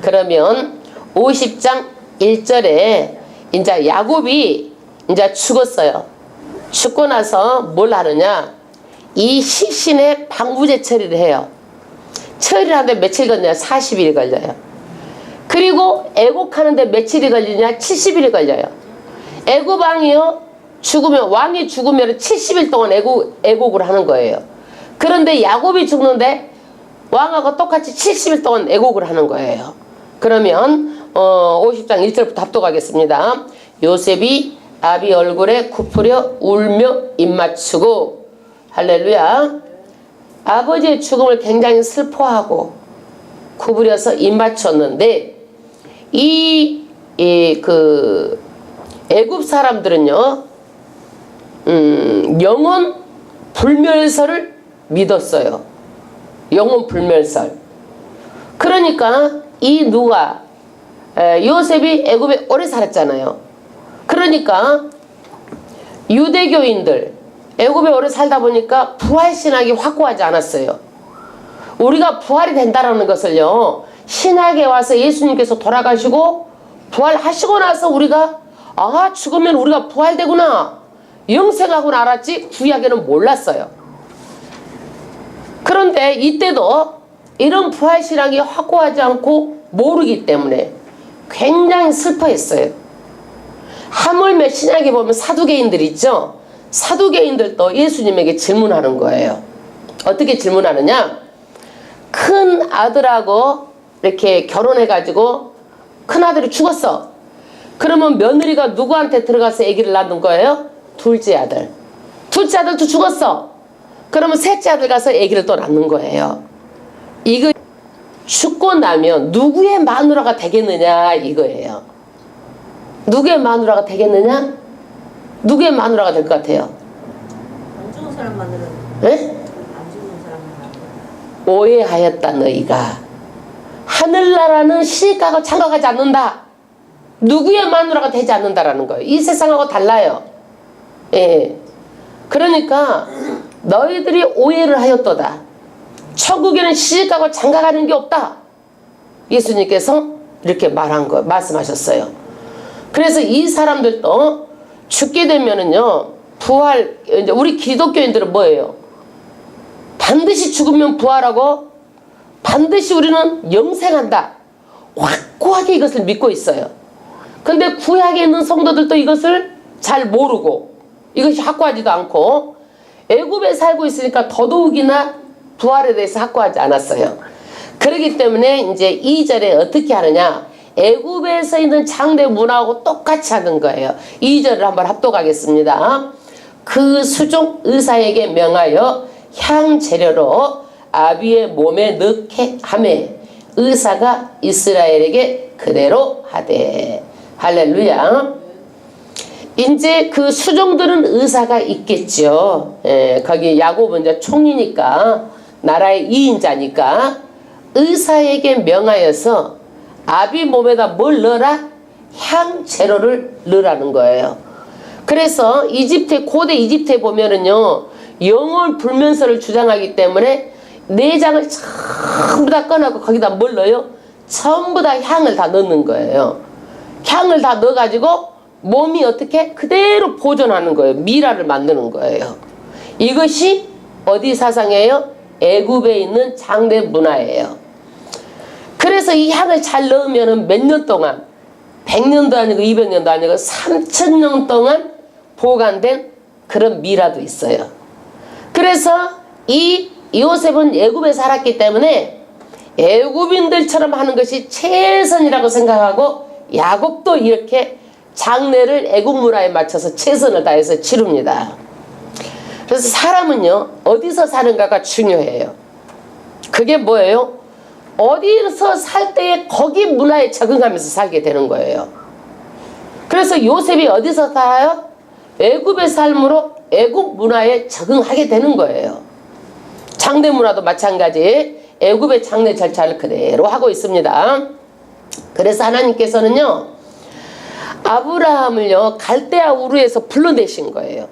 그러면 50장 1절에 이제 야곱이 이제 죽었어요. 죽고 나서 뭘 하느냐? 이 시신의 방부제 처리를 해요. 처리를 하는데 며칠 걸려요? 40일이 걸려요. 그리고 애국하는데 며칠이 걸리냐? 70일이 걸려요. 애국왕이요, 왕이 죽으면 70일 동안 애국을 하는 거예요. 그런데 야곱이 죽는데 왕하고 똑같이 70일 동안 애국을 하는 거예요. 그러면 50장 1절부터 합독하겠습니다. 요셉이 아비 얼굴에 굽으려 울며 입맞추고, 할렐루야. 아버지의 죽음을 굉장히 슬퍼하고 구부려서 입맞췄는데, 애굽 사람들은요, 영원 불멸설을 믿었어요. 영원 불멸설. 그러니까 요셉이 애굽에 오래 살았잖아요. 그러니까 유대교인들, 애굽에 오래 살다 보니까 부활신학이 확고하지 않았어요. 우리가 부활이 된다라는 것을요, 신학에 와서 예수님께서 돌아가시고 부활하시고 나서 우리가 죽으면 우리가 부활되구나, 영생하구나 알았지, 구약에는 몰랐어요. 그런데 이때도 이런 부활신앙이 확고하지 않고 모르기 때문에 굉장히 슬퍼했어요. 하물며 신약에 보면 사두개인들 있죠? 사두개인들도 예수님에게 질문하는 거예요. 어떻게 질문하느냐? 큰 아들하고 이렇게 결혼해가지고 큰 아들이 죽었어. 그러면 며느리가 누구한테 들어가서 아기를 낳는 거예요? 둘째 아들. 둘째 아들도 죽었어. 그러면 셋째 아들 가서 아기를 또 낳는 거예요. 이거 죽고 나면 누구의 마누라가 되겠느냐 이거예요. 누구의 마누라가 되겠느냐? 누구의 마누라가 될 것 같아요? 안 죽은 사람 마누라. 네? 안 죽은 사람 마누라. 오해하였다 너희가. 하늘나라는 시집가고 장가가지 않는다. 누구의 마누라가 되지 않는다라는 거예요. 이 세상하고 달라요. 예. 그러니까 너희들이 오해를 하였도다. 천국에는 시집가고 장가가는 게 없다. 예수님께서 이렇게 말씀하셨어요. 그래서 이 사람들도 죽게 되면은요, 이제 우리 기독교인들은 뭐예요? 반드시 죽으면 부활하고 반드시 우리는 영생한다. 확고하게 이것을 믿고 있어요. 근데 구약에 있는 성도들도 이것을 잘 모르고 이것이 확고하지도 않고 애굽에 살고 있으니까 더더욱이나 부활에 대해서 확고하지 않았어요. 그렇기 때문에 이제 2절에 어떻게 하느냐? 애굽에서 있는 장래 문화하고 똑같이 하는 거예요. 2절을 한번 합독하겠습니다. 그 수종 의사에게 명하여 향재료로 아비의 몸에 넣게 하매 의사가 이스라엘에게 그대로 하되. 할렐루야. 이제 그 수종들은 의사가 있겠죠. 거기 야곱은 이제 총이니까, 나라의 2인자니까 의사에게 명하여서 아비 몸에다 뭘 넣어라? 향재료를 넣으라는 거예요. 그래서 고대 이집트에 보면은요, 영원 불면서를 주장하기 때문에 내장을 전부 다 꺼내고 거기다 뭘 넣어요? 전부 다 향을 다 넣는 거예요. 향을 다 넣어가지고 몸이 어떻게? 그대로 보존하는 거예요. 미라를 만드는 거예요. 이것이 어디 사상이에요? 애굽에 있는 장래 문화예요. 그래서 이 향을 잘 넣으면 몇 년 동안, 100년도 아니고 200년도 아니고 3000년 동안 보관된 그런 미라도 있어요. 그래서 이 요셉은 애굽에 살았기 때문에 애굽인들처럼 하는 것이 최선이라고 생각하고, 야곱도 이렇게 장례를 애굽 문화에 맞춰서 최선을 다해서 치릅니다. 그래서 사람은요, 어디서 사는가가 중요해요. 그게 뭐예요? 어디서 살 때에 거기 문화에 적응하면서 살게 되는 거예요. 그래서 요셉이 어디서 살아요? 애굽의 삶으로 애굽 문화에 적응하게 되는 거예요. 장례 문화도 마찬가지 애굽의 장례 절차를 그대로 하고 있습니다. 그래서 하나님께서는요, 아브라함을요, 갈대아 우르에서 불러내신 거예요.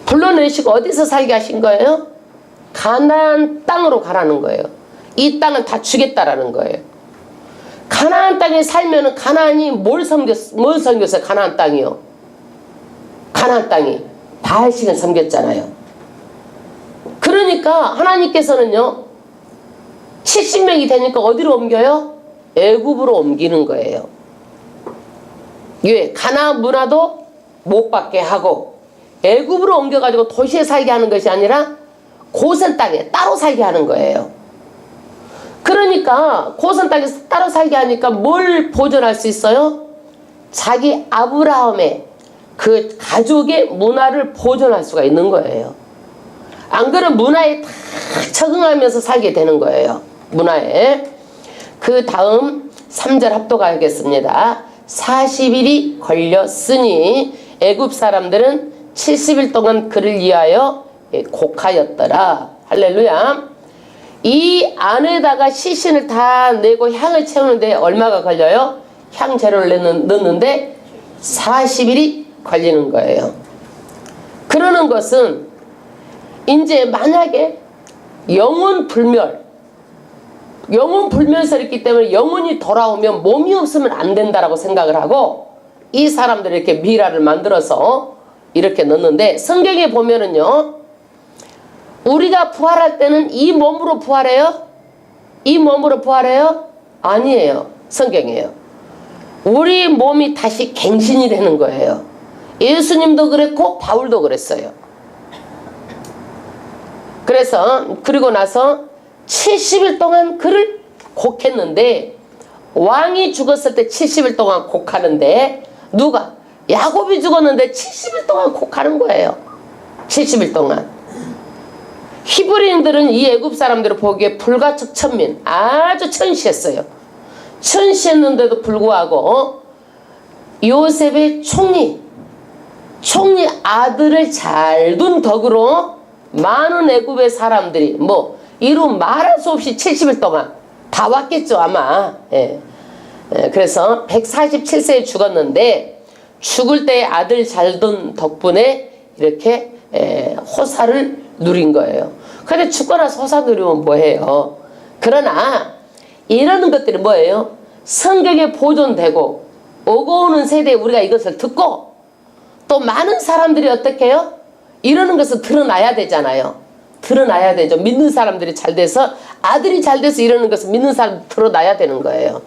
불러내시고 어디서 살게 하신 거예요? 가나안 땅으로 가라는 거예요. 이 땅은 다 주겠다라는 거예요. 가나안 땅에 살면은 가나안이 뭘 섬겼어요? 가나안 땅이요. 가나안 땅이 바알신을 섬겼잖아요. 그러니까 하나님께서는요 70명이 되니까 어디로 옮겨요? 애굽으로 옮기는 거예요. 왜? 가나안 문화도 못 받게 하고 애굽으로 옮겨가지고 도시에 살게 하는 것이 아니라 고센 땅에 따로 살게 하는 거예요. 그러니까 고센 땅에서 따로 살게 하니까 뭘 보존할 수 있어요? 자기 아브라함의 그 가족의 문화를 보존할 수가 있는 거예요. 안 그러면 문화에 다 적응하면서 살게 되는 거예요. 문화에. 그 다음 3절 합독하겠습니다. 40일이 걸렸으니 애굽 사람들은 70일 동안 그를 위하여 곡하였더라. 할렐루야. 이 안에다가 시신을 다 내고 향을 채우는데 얼마가 걸려요? 향 재료를 넣는데 40일이 걸리는 거예요. 그러는 것은 이제 만약에 영혼 불멸설이 있기 때문에 영혼이 돌아오면 몸이 없으면 안 된다라고 생각을 하고 이 사람들이 이렇게 미라를 만들어서 이렇게 넣는데 성경에 보면은요 우리가 부활할 때는 이 몸으로 부활해요? 이 몸으로 부활해요? 아니에요. 성경이에요. 우리 몸이 다시 갱신이 되는 거예요. 예수님도 그랬고 바울도 그랬어요. 그래서 그리고 나서 70일 동안 그를 곡했는데 왕이 죽었을 때 70일 동안 곡하는데 누가? 야곱이 죽었는데 70일 동안 곡하는 거예요. 70일 동안. 히브리인들은 이 애굽 사람들을 보기에 불가촉 천민, 아주 천시했어요. 천시했는데도 불구하고 요셉의 총리 아들을 잘 둔 덕으로 많은 애굽의 사람들이 이루 말할 수 없이 70일 동안 다 왔겠죠 아마. 그래서 147세에 죽었는데 죽을 때 아들 잘 둔 덕분에 이렇게 호사를 누린 거예요. 근데 죽고 나서 호사 누리면 뭐해요? 그러나 이러는 것들이 뭐예요? 성경에 보존되고 오고 오는 세대에 우리가 이것을 듣고 또 많은 사람들이 어떻게 해요? 이러는 것을 드러나야 되잖아요. 드러나야 되죠. 믿는 사람들이 잘 돼서 아들이 잘 돼서 이러는 것을 믿는 사람 드러나야 되는 거예요.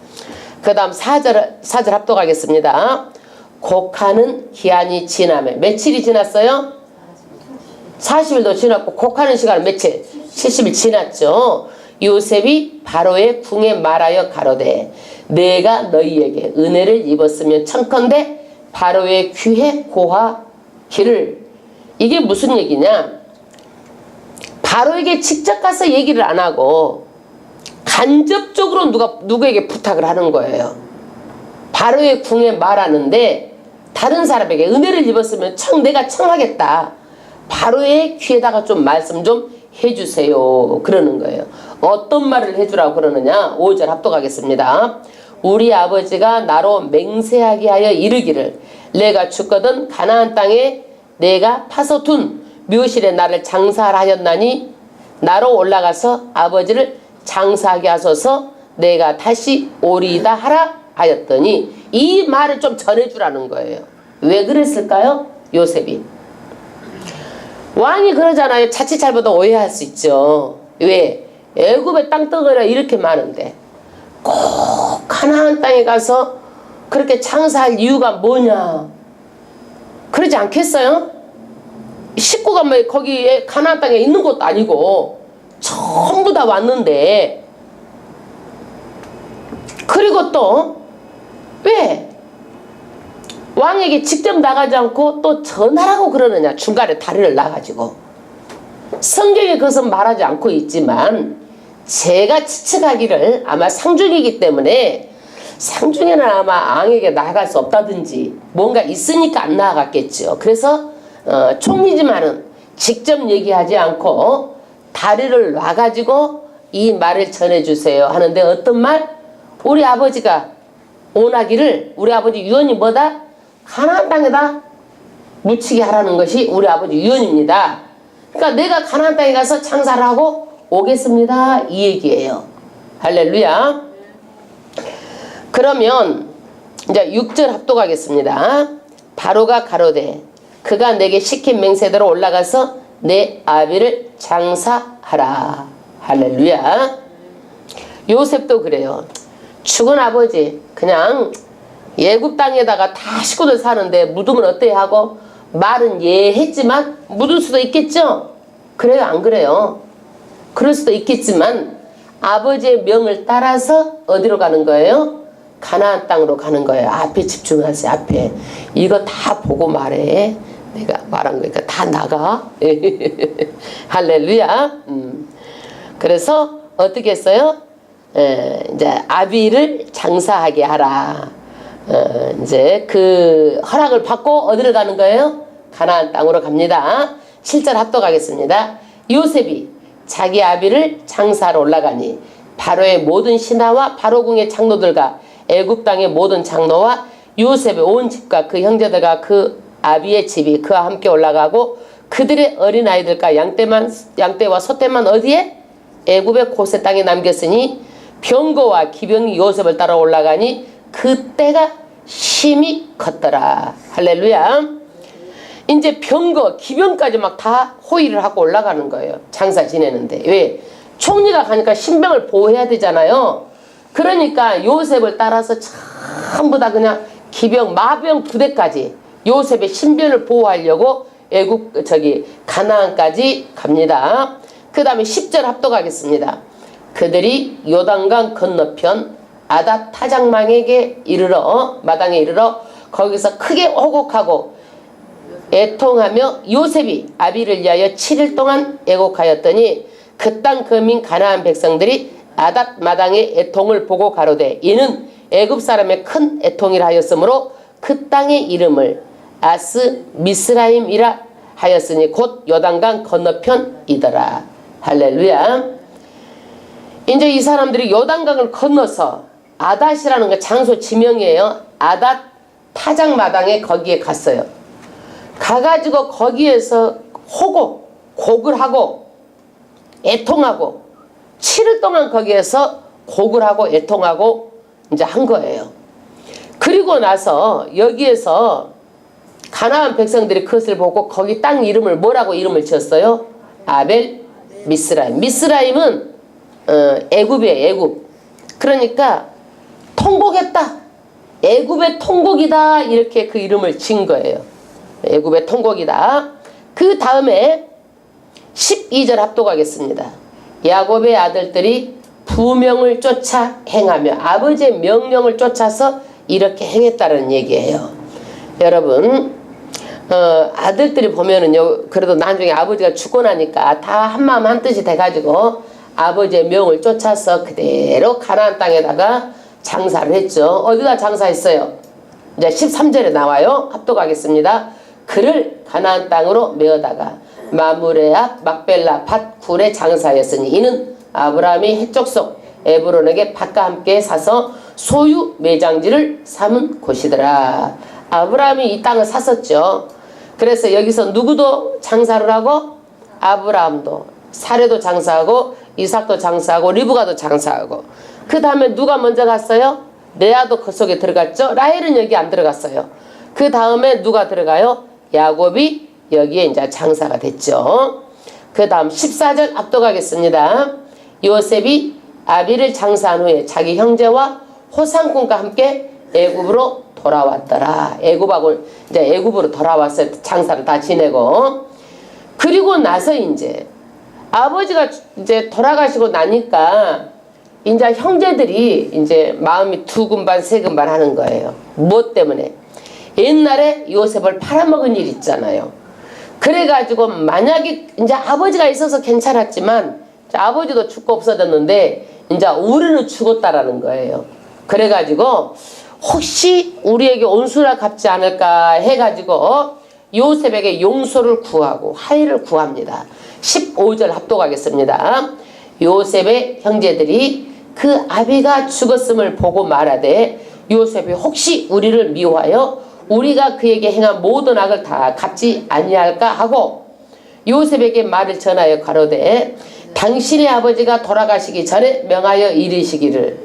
그 다음 4절 합독하겠습니다. 곡하는 기한이 지나면 며칠이 지났어요? 40일도 지났고 곡하는 시간은 며칠? 70일 지났죠. 요셉이 바로의 궁에 말하여 가로되 내가 너희에게 은혜를 입었으면 청컨대 바로의 귀에 고하기를. 이게 무슨 얘기냐? 바로에게 직접 가서 얘기를 안 하고 간접적으로 누구에게 부탁을 하는 거예요. 바로의 궁에 말하는데 다른 사람에게 은혜를 입었으면 내가 청하겠다. 바로의 귀에다가 좀 말씀 좀 해주세요. 그러는 거예요. 어떤 말을 해주라고 그러느냐? 5절 합독하겠습니다. 우리 아버지가 나로 맹세하게 하여 이르기를 내가 죽거든 가나안 땅에 내가 파서 둔 묘실에 나를 장사하였나니 나로 올라가서 아버지를 장사하게 하소서 내가 다시 오리이다 하라 하였더니 이 말을 좀 전해주라는 거예요. 왜 그랬을까요? 요셉이. 왕이 그러잖아요. 자칫 잘못하면 오해할 수 있죠. 왜? 애굽의 땅덩어리가 이렇게 많은데 꼭 가나안 땅에 가서 그렇게 장사할 이유가 뭐냐? 그러지 않겠어요? 식구가 거기에 가나안 땅에 있는 것도 아니고 전부 다 왔는데 그리고 또 왜 왕에게 직접 나가지 않고 또 전하라고 그러느냐? 중간에 다리를 놔가지고. 성경에 그것은 말하지 않고 있지만 제가 추측하기를 아마 상중이기 때문에 상중에는 아마 왕에게 나아갈 수 없다든지 뭔가 있으니까 안 나아갔겠죠. 그래서 총리지만은 직접 얘기하지 않고 다리를 놔가지고 이 말을 전해주세요 하는데 어떤 말? 우리 아버지가 원하기를 우리 아버지 유언이 뭐다? 가나안 땅에다 묻히게 하라는 것이 우리 아버지 유언입니다. 그러니까 내가 가나안 땅에 가서 장사를 하고 오겠습니다 이 얘기예요. 할렐루야. 그러면 이제 6절 합독하겠습니다. 바로가 가로되 그가 내게 시킨 맹세대로 올라가서 내 아비를 장사하라. 할렐루야. 요셉도 그래요. 죽은 아버지 그냥 예굽 땅에다가 다 식구들 사는데 묻으면 어때 하고 말은 예 했지만 묻을 수도 있겠죠. 그래요 안 그래요? 그럴 수도 있겠지만 아버지의 명을 따라서 어디로 가는 거예요? 가나안 땅으로 가는 거예요. 앞에 집중하세요. 앞에 이거 다 보고 말해. 내가 말한 거니까 다 나가. 할렐루야. 그래서 어떻게 했어요? 이제 아비를 장사하게 하라. 이제 그 허락을 받고 어디로 가는 거예요? 가나안 땅으로 갑니다. 7절 합독하겠습니다. 요셉이 자기 아비를 장사하러 올라가니 바로의 모든 신하와 바로궁의 장로들과 애굽 땅의 모든 장로와 요셉의 온 집과 그 형제들과 그 아비의 집이 그와 함께 올라가고 그들의 어린아이들과 양떼와 소떼만 어디에? 애굽의 고세 땅에 남겼으니 병거와 기병이 요셉을 따라 올라가니 그때가 심히 컸더라. 할렐루야. 이제 병거, 기병까지 막 다 호위를 하고 올라가는 거예요. 장사 지내는데. 왜? 총리가 가니까 신병을 보호해야 되잖아요. 그러니까 요셉을 따라서 전부 다 그냥 기병, 마병 부대까지 요셉의 신변을 보호하려고 가나안까지 갑니다. 그 다음에 10절 합독하겠습니다. 그들이 요단강 건너편 아닷 타작망에게 마당에 이르러 거기서 크게 호곡하고 애통하며 요셉이 아비를 위하여 7일 동안 애곡하였더니 그 땅 거민 가나안 백성들이 아닷 마당의 애통을 보고 가로되 이는 애굽 사람의 큰 애통이라 하였으므로 그 땅의 이름을 아스 미스라임이라 하였으니 곧 요단강 건너편이더라. 할렐루야. 이제 이 사람들이 요단강을 건너서 아닷이라는 거 장소 지명이에요. 아닷 타작마당에 거기에 갔어요. 가가지고 거기에서 곡을 하고 애통하고 7일 동안 거기에서 곡을 하고 애통하고 이제 한 거예요. 그리고 나서 여기에서 가나안 백성들이 그것을 보고 거기 땅 이름을 뭐라고 이름을 지었어요? 아벨 미스라임. 미스라임은 애굽이에요. 애굽. 그러니까 통곡했다. 애굽의 통곡이다. 이렇게 그 이름을 지은 거예요. 애굽의 통곡이다. 그 다음에 12절 합독하겠습니다. 야곱의 아들들이 부명을 쫓아 행하며 아버지의 명령을 쫓아서 이렇게 행했다는 얘기예요. 여러분 아들들이 보면은요 그래도 나중에 아버지가 죽고 나니까 다 한마음 한뜻이 돼가지고 아버지의 명을 쫓아서 그대로 가나안 땅에다가 장사를 했죠. 어디다 장사했어요? 이제 13절에 나와요. 합독하겠습니다. 그를 가나안 땅으로 메어다가 마므레 앞 막벨라 밭 굴에 장사하였으니 이는 아브라함이 해족속 에브론에게 밭과 함께 사서 소유 매장지를 삼은 곳이더라. 아브라함이 이 땅을 샀었죠. 그래서 여기서 누구도 장사를 하고 아브라함도 사레도 장사하고 이삭도 장사하고 리브가도 장사하고 그 다음에 누가 먼저 갔어요? 레아도 그 속에 들어갔죠. 라헬은 여기 안 들어갔어요. 그 다음에 누가 들어가요? 야곱이 여기에 이제 장사가 됐죠. 그 다음 14절 압독하겠습니다. 요셉이 아비를 장사한 후에 자기 형제와 호상꾼과 함께 애굽으로 돌아왔더라. 애굽으로 돌아왔어요. 장사를 다 지내고. 그리고 나서 이제 아버지가 이제 돌아가시고 나니까 이제 형제들이 이제 마음이 두근반 세근반 하는 거예요. 무엇 때문에? 옛날에 요셉을 팔아먹은 일 있잖아요. 그래가지고 만약에 이제 아버지가 있어서 괜찮았지만 아버지도 죽고 없어졌는데 이제 우리는 죽었다라는 거예요. 그래가지고 혹시 우리에게 온수를 갚지 않을까 해가지고 요셉에게 용서를 구하고 화해를 구합니다. 15절 합독하겠습니다. 요셉의 형제들이 그 아비가 죽었음을 보고 말하되 요셉이 혹시 우리를 미워하여 우리가 그에게 행한 모든 악을 다 갚지 아니할까 하고 요셉에게 말을 전하여 가로되 당신의 아버지가 돌아가시기 전에 명하여 이르시기를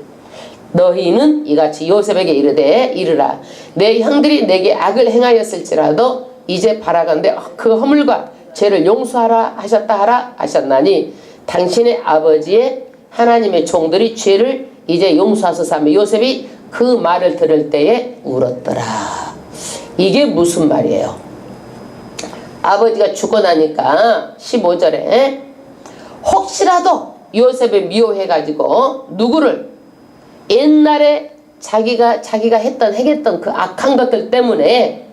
너희는 이같이 요셉에게 이르되 이르라 내 형들이 내게 악을 행하였을지라도 이제 바라건대 그 허물과 죄를 용서하라 하셨다 하라 하셨나니 당신의 아버지의 하나님의 종들이 죄를 이제 용서하소서 하며 요셉이 그 말을 들을 때에 울었더라. 이게 무슨 말이에요? 아버지가 죽고 나니까 15절에 혹시라도 요셉을 미워해가지고 누구를 옛날에 자기가 행했던 그 악한 것들 때문에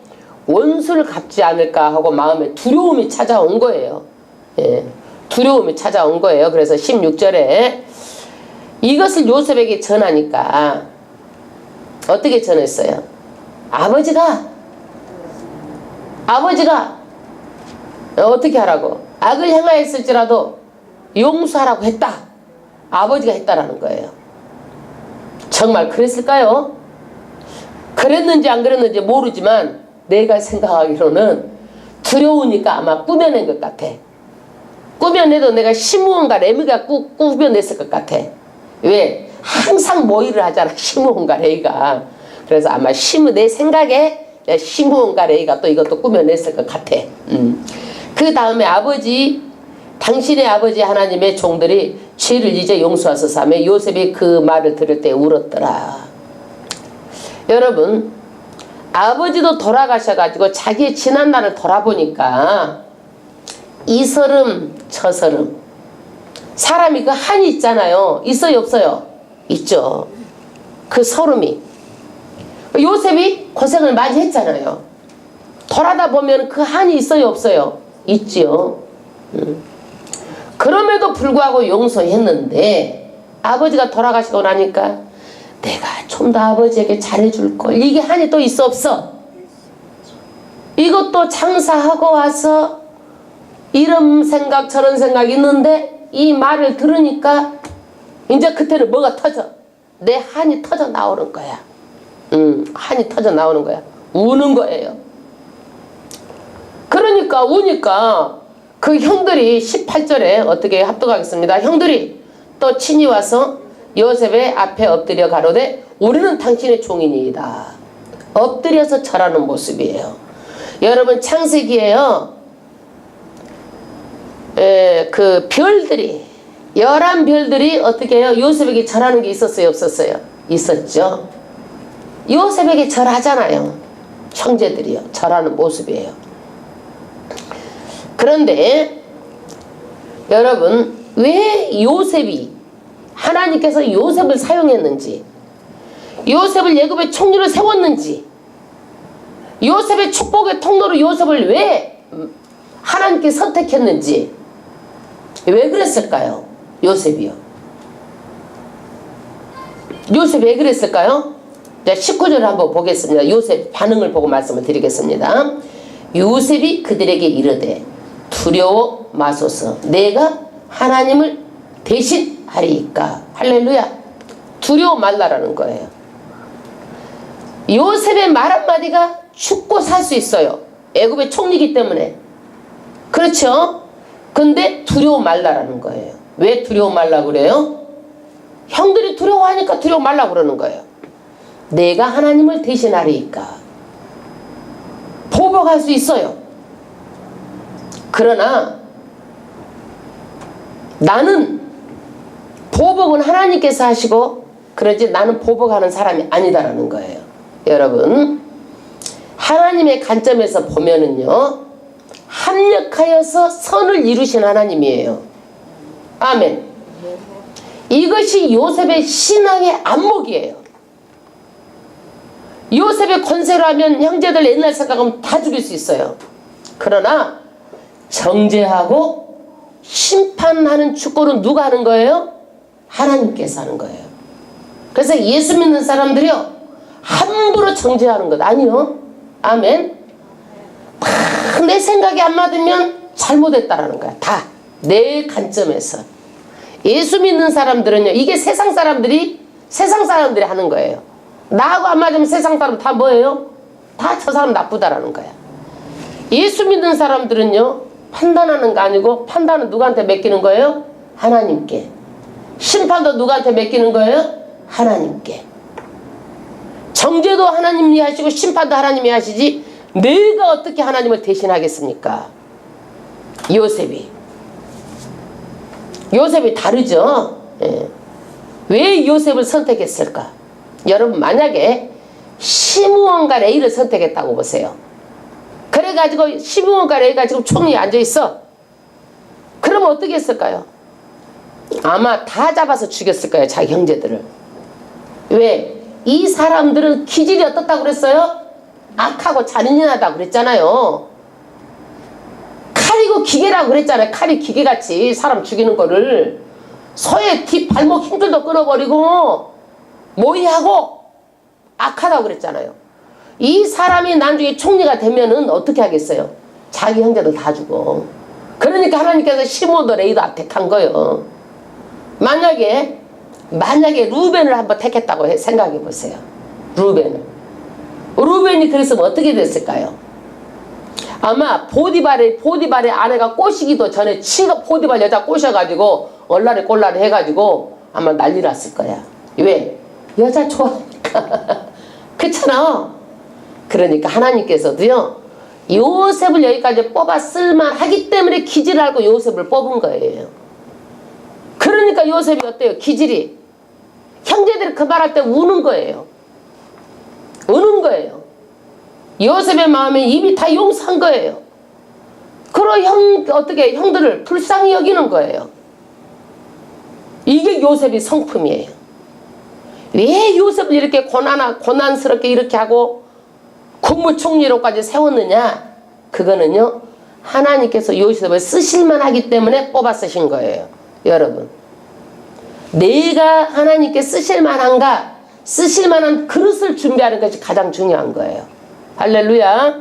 원수를 갚지 않을까 하고 마음에 두려움이 찾아온 거예요. 예, 두려움이 찾아온 거예요. 그래서 16절에 이것을 요셉에게 전하니까 어떻게 전했어요? 아버지가 어떻게 하라고? 악을 행하였을지라도 용서하라고 했다. 아버지가 했다라는 거예요. 정말 그랬을까요? 그랬는지 안 그랬는지 모르지만 내가 생각하기로는 두려우니까 아마 꾸며낸 것 같아. 꾸며내도 내가 시므온과 레미가 꾸며냈을 것 같아. 왜? 항상 모의를 하잖아, 시므온과 레이가. 그래서 아마 내 생각에 시므온과 레이가 또 이것도 꾸며냈을 것 같아. 그 다음에 당신의 아버지 하나님의 종들이 죄를 이제 용서하소서 하며 요셉이 그 말을 들을 때 울었더라. 여러분, 아버지도 돌아가셔가지고 자기의 지난 날을 돌아보니까 이서름 저서름 사람이 그 한이 있잖아요. 있어요 없어요? 있죠. 그 서름이 요셉이 고생을 많이 했잖아요. 돌아다 보면 그 한이 있어요 없어요? 있지요. 그럼에도 불구하고 용서했는데 아버지가 돌아가시고 나니까 내가 좀 더 아버지에게 잘해줄걸, 이게 한이 또 있어 없어? 이것도 장사하고 와서 이런 생각 저런 생각 있는데 이 말을 들으니까 이제 그때는 뭐가 터져? 내 한이 터져 나오는 거야. 한이 터져 나오는 거야. 우는 거예요. 그러니까 우니까 그 형들이 18절에 어떻게 합독하겠습니다. 형들이 또 친히 와서 요셉의 앞에 엎드려 가로되 우리는 당신의 종이니이다. 엎드려서 절하는 모습이에요. 여러분, 창세기에요, 그 별들이 11별들이 어떻게 해요? 요셉에게 절하는 게 있었어요 없었어요? 있었죠. 요셉에게 절하잖아요. 형제들이요, 절하는 모습이에요. 그런데 여러분, 왜 요셉이, 하나님께서 요셉을 사용했는지, 요셉을 애굽의 총리로 세웠는지, 요셉의 축복의 통로로 요셉을 왜 하나님께 선택했는지, 왜 그랬을까요? 요셉이요. 요셉이 왜 그랬을까요? 19절을 한번 보겠습니다. 요셉 반응을 보고 말씀을 드리겠습니다. 요셉이 그들에게 이르되 두려워 마소서, 내가 하나님을 대신하리이까. 할렐루야. 두려워 말라라는 거예요. 요셉의 말 한마디가 죽고 살 수 있어요. 애굽의 총리이기 때문에. 그렇죠? 근데 두려워 말라라는 거예요. 왜 두려워 말라 그래요? 형들이 두려워하니까 두려워 말라 그러는 거예요. 내가 하나님을 대신하리이까. 보복할 수 있어요. 그러나 나는, 보복은 하나님께서 하시고 그러지 나는 보복하는 사람이 아니다라는 거예요. 여러분, 하나님의 관점에서 보면은요, 합력하여서 선을 이루신 하나님이에요. 아멘. 이것이 요셉의 신앙의 안목이에요. 요셉의 권세로 하면 형제들 옛날 생각하면 다 죽일 수 있어요. 그러나 정죄하고 심판하는 축구는 누가 하는 거예요? 하나님께서 하는 거예요. 그래서 예수 믿는 사람들이요, 함부로 정죄하는 것 아니요. 아멘. 다 내 생각이 안 맞으면 잘못했다라는 거야. 다 내 관점에서. 예수 믿는 사람들은요, 이게 세상 사람들이 하는 거예요. 나하고 안 맞으면 세상 사람 다 뭐예요? 다 저 사람 나쁘다라는 거야. 예수 믿는 사람들은요, 판단하는 거 아니고 판단은 누구한테 맡기는 거예요? 하나님께. 심판도 누구한테 맡기는 거예요? 하나님께. 정죄도 하나님이 하시고 심판도 하나님이 하시지 내가 어떻게 하나님을 대신하겠습니까? 요셉이 다르죠. 예. 왜 요셉을 선택했을까? 여러분 만약에 시므온과 레이를 선택했다고 보세요. 그래가지고 시므온과 레이가 지금 총리에 앉아있어. 그러면 어떻게 했을까요? 아마 다 잡아서 죽였을 거예요. 자기 형제들을. 왜? 이 사람들은 기질이 어떻다고 그랬어요? 악하고 잔인하다고 그랬잖아요. 칼이고 기계라고 그랬잖아요. 칼이 기계같이 사람 죽이는 거를. 소의 뒷 발목 힘줄도 끊어버리고 모의하고 악하다고 그랬잖아요. 이 사람이 나중에 총리가 되면은 어떻게 하겠어요? 자기 형제들 다 죽어. 그러니까 하나님께서 시므온도 레이도 택한 거예요. 만약에 루벤을 한번 택했다고 생각해 보세요. 루벤이 그랬으면 어떻게 됐을까요? 아마 보디발의 아내가 꼬시기도 전에 지가 보디발 여자 꼬셔가지고 얼라리 꼴라리 해가지고 아마 난리 났을 거야. 왜? 여자 좋아하니까. 그렇잖아. 그러니까 하나님께서도요 요셉을 여기까지 뽑아 쓸만하기 때문에 기질을 알고 요셉을 뽑은 거예요. 그러니까 요셉이 어때요? 기질이 형제들이 그 말할 때 우는 거예요. 요셉의 마음에 입이 다 용서한 거예요. 그러 형들을 불쌍히 여기는 거예요. 이게 요셉의 성품이에요. 왜 요셉을 이렇게 고난스럽게 이렇게 하고 국무총리로까지 세웠느냐? 그거는요 하나님께서 요셉을 쓰실만 하기 때문에 뽑아 쓰신 거예요. 여러분, 내가 하나님께 쓰실만한가? 쓰실만한 그릇을 준비하는 것이 가장 중요한 거예요. 할렐루야.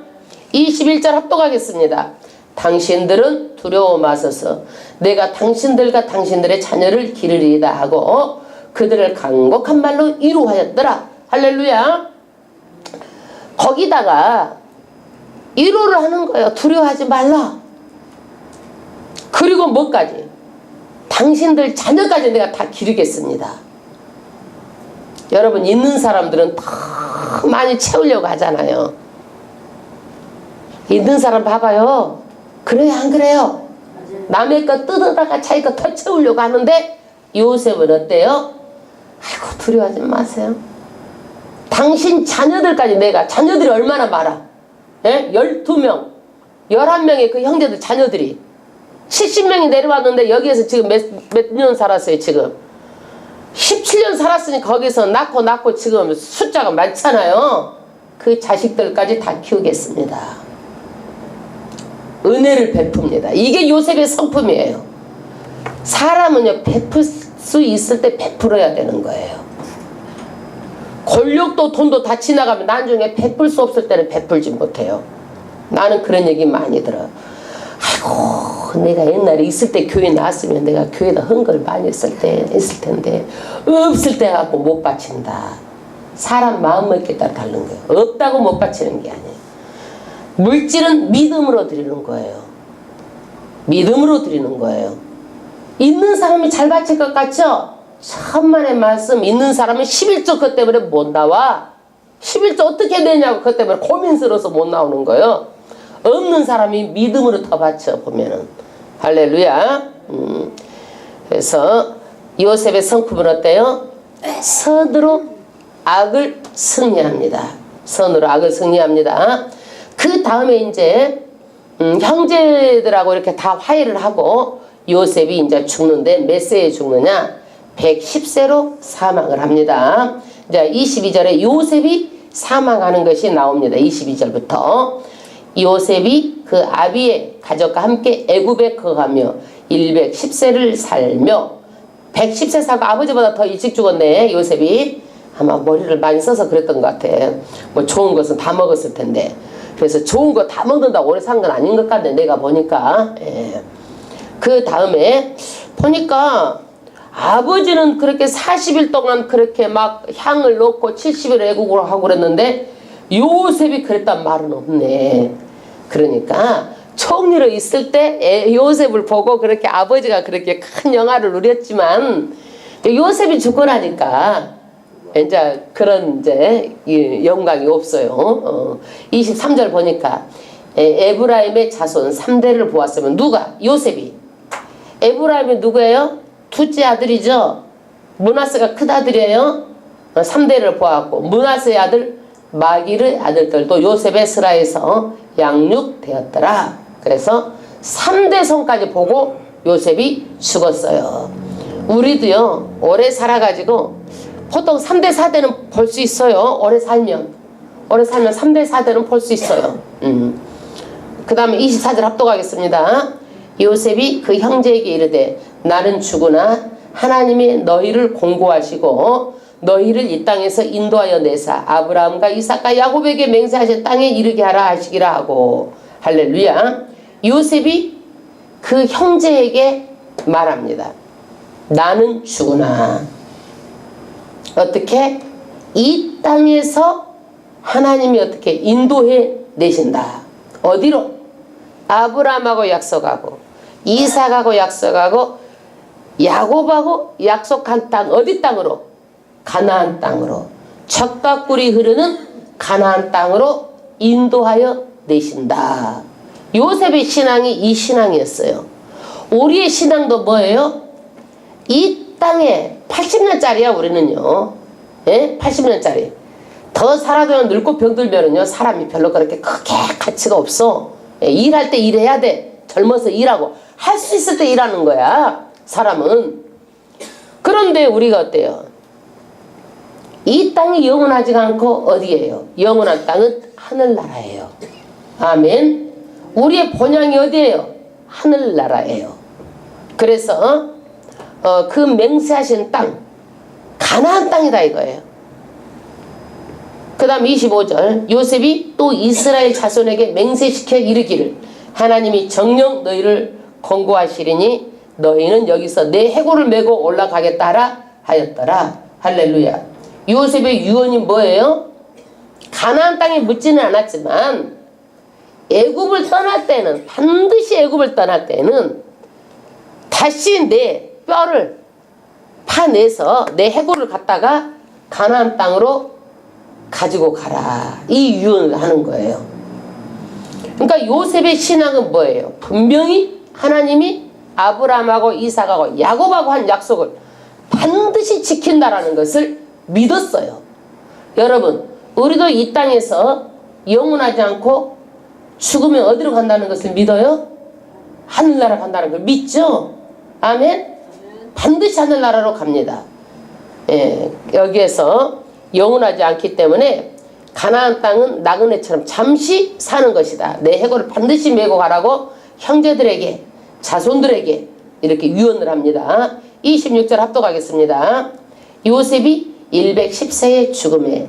21절 합독하겠습니다. 당신들은 두려워 마소서. 내가 당신들과 당신들의 자녀를 기르리이다 하고 그들을 간곡한 말로 위로하였더라. 할렐루야. 거기다가 위로를 하는 거예요. 두려워하지 말라. 그리고 뭐까지? 당신들 자녀까지 내가 다 기르겠습니다. 여러분, 있는 사람들은 더 많이 채우려고 하잖아요. 있는 사람 봐봐요. 그래요, 안 그래요? 남의 거 뜯어다가 자기 거 더 채우려고 하는데 요셉은 어때요? 아이고, 두려워하지 마세요. 당신 자녀들까지 자녀들이 얼마나 많아? 예? 12명, 11명의 그 형제들 자녀들이 70명이 내려왔는데 여기에서 지금 몇 년 살았어요, 지금. 17년 살았으니 거기서 낳고 지금 숫자가 많잖아요. 그 자식들까지 다 키우겠습니다. 은혜를 베풉니다. 이게 요셉의 성품이에요. 사람은요, 베풀 수 있을 때 베풀어야 되는 거예요. 권력도 돈도 다 지나가면 나중에 베풀 수 없을 때는 베풀지 못해요. 나는 그런 얘기 많이 들어요. 아이고, 내가 옛날에 있을 때 교회 나왔으면 내가 교회에다 헌걸 많이 했을 텐데 없을 때 갖고 못 바친다. 사람 마음먹기에 따라 다른 거예요. 없다고 못 바치는 게 아니에요. 물질은 믿음으로 드리는 거예요. 믿음으로 드리는 거예요. 있는 사람이 잘 바칠 것 같죠? 천만의 말씀. 있는 사람은 11조 그것 때문에 못 나와. 11조 어떻게 되냐고 그것 때문에 고민스러워서 못 나오는 거예요. 없는 사람이 믿음으로 더 바쳐 보면은. 할렐루야. 그래서 요셉의 성품은 어때요? 선으로 악을 승리합니다. 선으로 악을 승리합니다. 그 다음에 이제 형제들하고 이렇게 다 화해를 하고 요셉이 이제 죽는데 몇 세에 죽느냐? 110세로 사망을 합니다. 이제 22절에 요셉이 사망하는 것이 나옵니다. 22절부터 요셉이 그 아비의 가족과 함께 애굽에 거하며 110세를 살며 110세 살고 아버지보다 더 일찍 죽었네. 요셉이 아마 머리를 많이 써서 그랬던 것 같아. 뭐 좋은 것은 다 먹었을 텐데. 그래서 좋은 거 다 먹는다고 오래 산 건 아닌 것 같네, 내가 보니까. 예. 그 다음에 보니까 아버지는 그렇게 40일 동안 그렇게 막 향을 넣고 70일 애국으로 하고 그랬는데 요셉이 그랬단 말은 없네. 그러니까 총리로 있을 때 요셉을 보고 그렇게 아버지가 그렇게 큰 영화를 누렸지만 요셉이 죽고 나니까 이제 그런 이제 영광이 없어요. 23절 보니까 에브라임의 자손 3대를 보았으면 누가? 요셉이. 에브라임이 누구예요? 둘째 아들이죠. 므낫세가 큰 아들이에요. 3대를 보았고 므낫세의 아들 마길의 아들들도 요셉의 스라에서 양육되었더라. 그래서 3대 성까지 보고 요셉이 죽었어요. 우리도요 오래 살아가지고 보통 3대 4대는 볼 수 있어요. 오래 살면 3대 4대는 볼 수 있어요. 그 다음에 24절 합독하겠습니다. 요셉이 그 형제에게 이르되 나는 죽으나 하나님이 너희를 공고하시고 너희를 이 땅에서 인도하여 내사 아브라함과 이삭과 야곱에게 맹세하신 땅에 이르게 하라 하시기라 하고. 할렐루야. 요셉이 그 형제에게 말합니다. 나는 죽으나 어떻게? 이 땅에서 하나님이 어떻게 인도해 내신다. 어디로? 아브라함하고 약속하고 이삭하고 약속하고 야곱하고 약속한 땅. 어디 땅으로? 가나안 땅으로. 젖과 꿀이 흐르는 가나안 땅으로 인도하여 내신다. 요셉의 신앙이 이 신앙이었어요. 우리의 신앙도 뭐예요? 이 땅에 80년짜리야 우리는요. 예? 80년짜리. 더 살아도 늙고 병들면은요 사람이 별로 그렇게 크게 가치가 없어. 예, 일할 때 일해야 돼. 젊어서 일하고 할 수 있을 때 일하는 거야 사람은. 그런데 우리가 어때요? 이 땅이 영원하지가 않고 어디예요? 영원한 땅은 하늘나라예요. 아멘. 우리의 본향이 어디예요? 하늘나라예요. 그래서 그 맹세하신 땅 가나안 땅이다 이거예요. 그 다음 25절 요셉이 또 이스라엘 자손에게 맹세시켜 이르기를 하나님이 정녕 너희를 권고하시리니 너희는 여기서 내 해골을 메고 올라가겠다 하였더라. 할렐루야. 요셉의 유언이 뭐예요? 가나안 땅에 묻지는 않았지만 애굽을 떠날 때는 반드시 애굽을 떠날 때는 다시 내 뼈를 파내서 내 해골을 갖다가 가나안 땅으로 가지고 가라. 이 유언을 하는 거예요. 그러니까 요셉의 신앙은 뭐예요? 분명히 하나님이 아브라함하고 이삭하고 야곱하고 한 약속을 반드시 지킨다라는 것을 믿었어요. 여러분 우리도 이 땅에서 영원하지 않고 죽으면 어디로 간다는 것을 믿어요? 하늘나라 간다는 걸 믿죠? 아멘? 반드시 하늘나라로 갑니다. 예, 여기에서 영원하지 않기 때문에 가나안 땅은 나그네처럼 잠시 사는 것이다. 내 해골을 반드시 메고 가라고 형제들에게 자손들에게 이렇게 유언을 합니다. 26절 합독하겠습니다. 요셉이 110세의 죽음에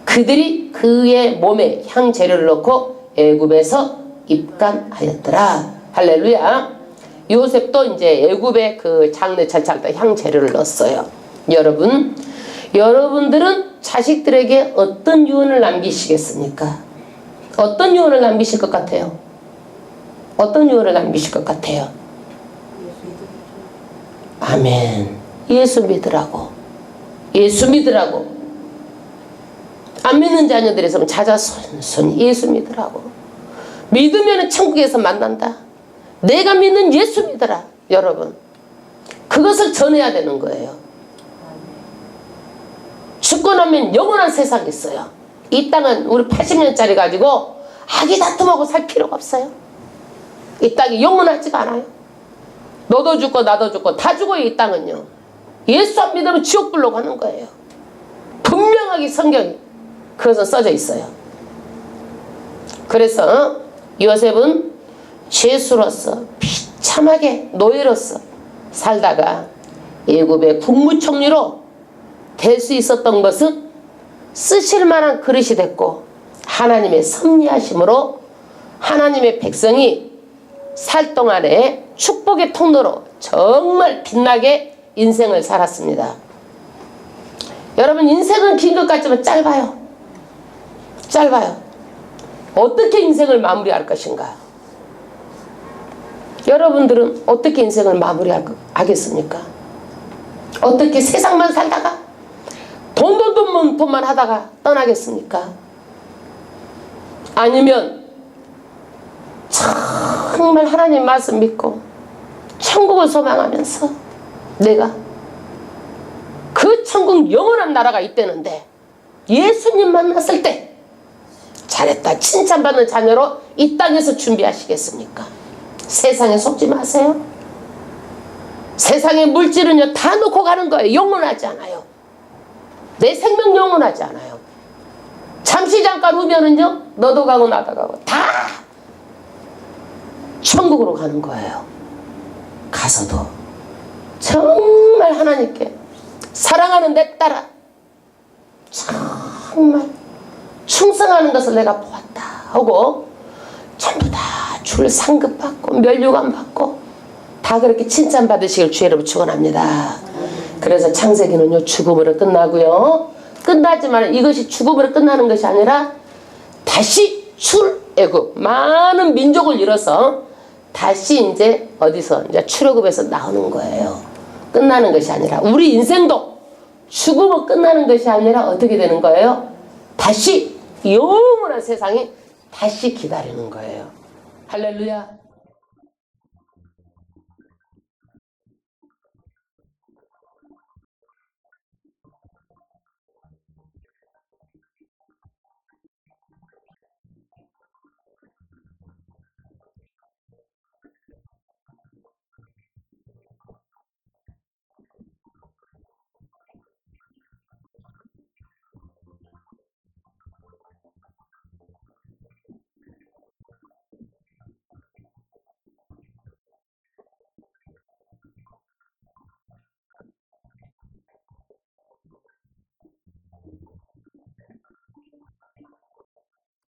그들이 그의 몸에 향재료를 넣고 애굽에서 입간하였더라. 할렐루야. 요셉도 이제 애굽의 그 장례 절차할 때 향재료를 넣었어요. 여러분들은 자식들에게 어떤 유언을 남기시겠습니까? 어떤 유언을 남기실 것 같아요? 어떤 유언을 남기실 것 같아요? 아멘. 예수 믿으라고. 예수 믿으라고. 안 믿는 자녀들이 있으면 자자손손 예수 믿으라고. 믿으면 천국에서 만난다. 내가 믿는 예수 믿으라. 여러분 그것을 전해야 되는 거예요. 죽고 나면 영원한 세상이 있어요. 이 땅은 우리 80년짜리 가지고 아기 다툼하고 살 필요가 없어요. 이 땅이 영원하지가 않아요. 너도 죽고 나도 죽고 다 죽어요. 이 땅은요. 예수 안 믿으면 지옥불로 가는 거예요. 분명하게 성경이 그것은 써져 있어요. 그래서 요셉은 죄수로서 비참하게 노예로서 살다가 애굽의 국무총리로 될 수 있었던 것은 쓰실 만한 그릇이 됐고 하나님의 섭리하심으로 하나님의 백성이 살 동안에 축복의 통로로 정말 빛나게 인생을 살았습니다. 여러분 인생은 긴 것 같지만 짧아요. 짧아요. 어떻게 인생을 마무리할 것인가? 여러분들은 어떻게 인생을 마무리하겠습니까? 어떻게 세상만 살다가 돈만 하다가 떠나겠습니까? 아니면 정말 하나님 말씀 믿고 천국을 소망하면서 내가 그 천국 영원한 나라가 있다는데 예수님 만났을 때 잘했다 칭찬받는 자녀로 이 땅에서 준비하시겠습니까? 세상에 속지 마세요. 세상의 물질은요 다 놓고 가는 거예요. 영원하지 않아요. 내 생명 영원하지 않아요. 잠시 잠깐 후면은요 너도 가고 나도 가고 다 천국으로 가는 거예요. 가서도 정말 하나님께 사랑하는 내 딸아 정말 충성하는 것을 내가 보았다 하고 전부 다 줄 상급받고 면류관 받고 다 그렇게 칭찬받으시길 주의 이름으로 축원합니다. 그래서 창세기는요 죽음으로 끝나고요. 끝나지만 이것이 죽음으로 끝나는 것이 아니라 다시 출애굽 많은 민족을 이뤄서 다시 이제 어디서 이제 출애굽에서 나오는 거예요. 끝나는 것이 아니라 우리 인생도 죽음은 끝나는 것이 아니라 어떻게 되는 거예요? 다시 영원한 세상이 다시 기다리는 거예요. 할렐루야.